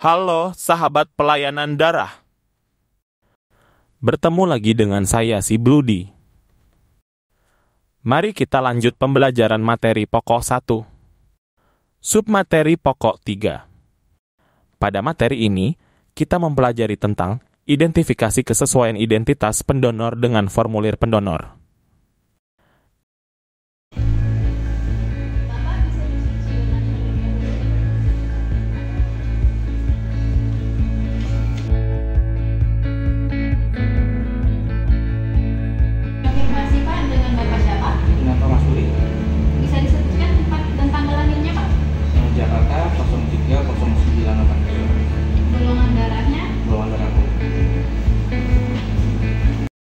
Halo, sahabat pelayanan darah. Bertemu lagi dengan saya, si Bloody. Mari kita lanjut pembelajaran materi pokok 1. Submateri pokok 3. Pada materi ini, kita mempelajari tentang identifikasi kesesuaian identitas pendonor dengan formulir pendonor.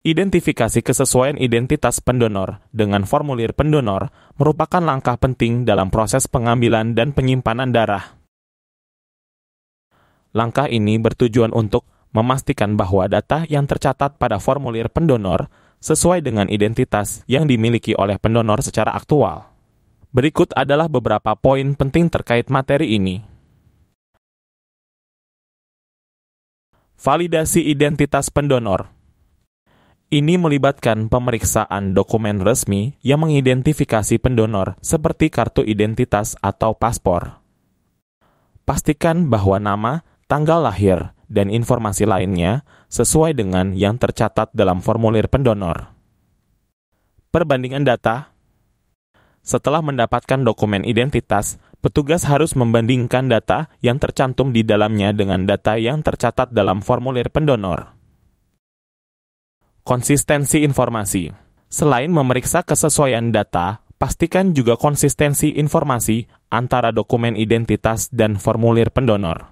Identifikasi kesesuaian identitas pendonor dengan formulir pendonor merupakan langkah penting dalam proses pengambilan dan penyimpanan darah. Langkah ini bertujuan untuk memastikan bahwa data yang tercatat pada formulir pendonor sesuai dengan identitas yang dimiliki oleh pendonor secara aktual. Berikut adalah beberapa poin penting terkait materi ini. Validasi identitas pendonor. Ini melibatkan pemeriksaan dokumen resmi yang mengidentifikasi pendonor seperti kartu identitas atau paspor. Pastikan bahwa nama, tanggal lahir, dan informasi lainnya sesuai dengan yang tercatat dalam formulir pendonor. Perbandingan data. Setelah mendapatkan dokumen identitas, petugas harus membandingkan data yang tercantum di dalamnya dengan data yang tercatat dalam formulir pendonor. Konsistensi informasi. Selain memeriksa kesesuaian data, pastikan juga konsistensi informasi antara dokumen identitas dan formulir pendonor.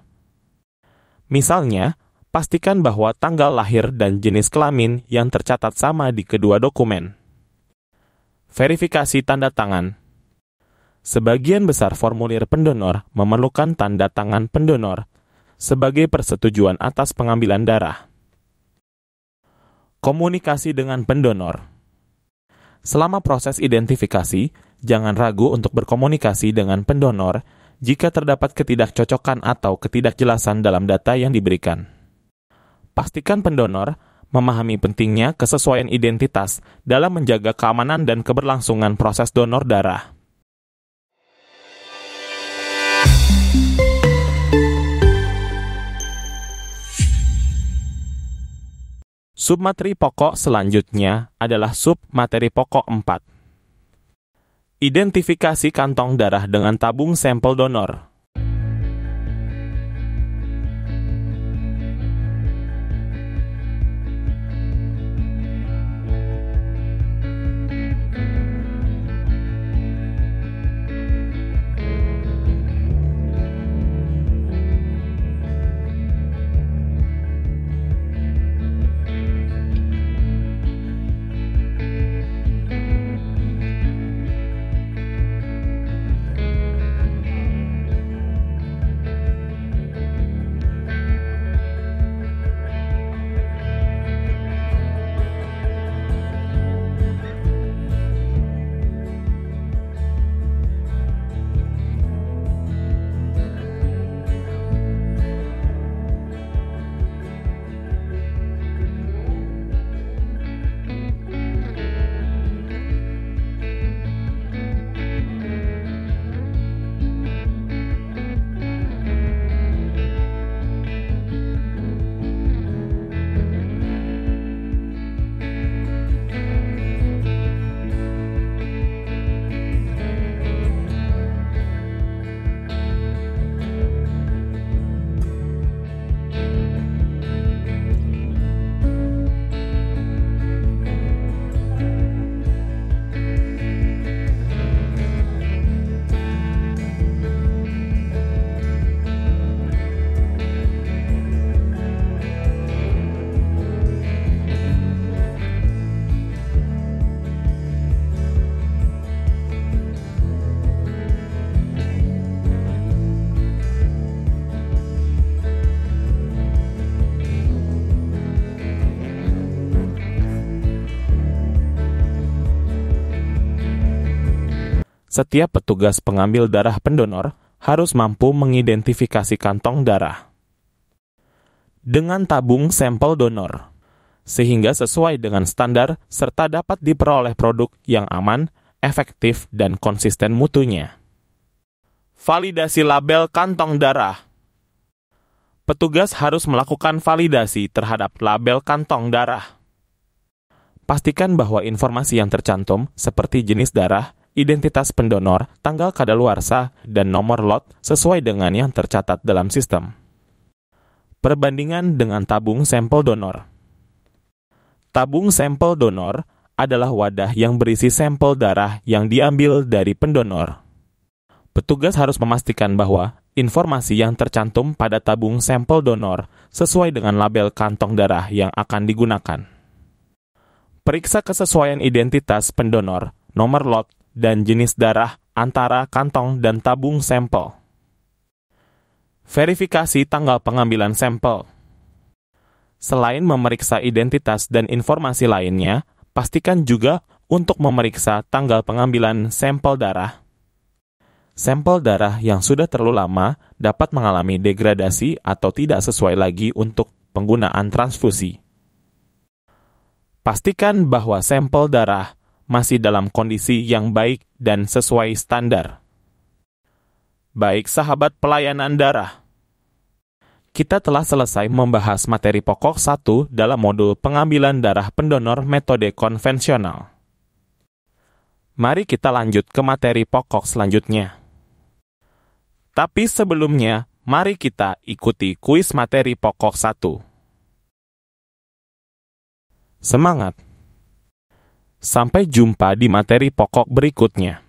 Misalnya, pastikan bahwa tanggal lahir dan jenis kelamin yang tercatat sama di kedua dokumen. Verifikasi tanda tangan. Sebagian besar formulir pendonor memerlukan tanda tangan pendonor sebagai persetujuan atas pengambilan darah. Komunikasi dengan pendonor. Selama proses identifikasi, jangan ragu untuk berkomunikasi dengan pendonor jika terdapat ketidakcocokan atau ketidakjelasan dalam data yang diberikan. Pastikan pendonor memahami pentingnya kesesuaian identitas dalam menjaga keamanan dan keberlangsungan proses donor darah. Submateri pokok selanjutnya adalah submateri pokok 4. Identifikasi kantong darah dengan tabung sampel donor. Setiap petugas pengambil darah pendonor harus mampu mengidentifikasi kantong darah. dengan tabung sampel donor, sehingga sesuai dengan standar serta dapat diperoleh produk yang aman, efektif, dan konsisten mutunya. Validasi label kantong darah. Petugas harus melakukan validasi terhadap label kantong darah. Pastikan bahwa informasi yang tercantum seperti jenis darah, identitas pendonor, tanggal kadaluarsa, dan nomor lot sesuai dengan yang tercatat dalam sistem. Perbandingan dengan tabung sampel donor. Tabung sampel donor adalah wadah yang berisi sampel darah yang diambil dari pendonor. Petugas harus memastikan bahwa informasi yang tercantum pada tabung sampel donor sesuai dengan label kantong darah yang akan digunakan. Periksa kesesuaian identitas pendonor, nomor lot, dan jenis darah antara kantong dan tabung sampel. Verifikasi tanggal pengambilan sampel. Selain memeriksa identitas dan informasi lainnya, pastikan juga untuk memeriksa tanggal pengambilan sampel darah. Sampel darah yang sudah terlalu lama dapat mengalami degradasi atau tidak sesuai lagi untuk penggunaan transfusi. Pastikan bahwa sampel darah masih dalam kondisi yang baik dan sesuai standar. Baik sahabat pelayanan darah, kita telah selesai membahas materi pokok 1 dalam modul pengambilan darah pendonor metode konvensional. Mari kita lanjut ke materi pokok selanjutnya. Tapi sebelumnya, mari kita ikuti kuis materi pokok 1. Semangat! Sampai jumpa di materi pokok berikutnya.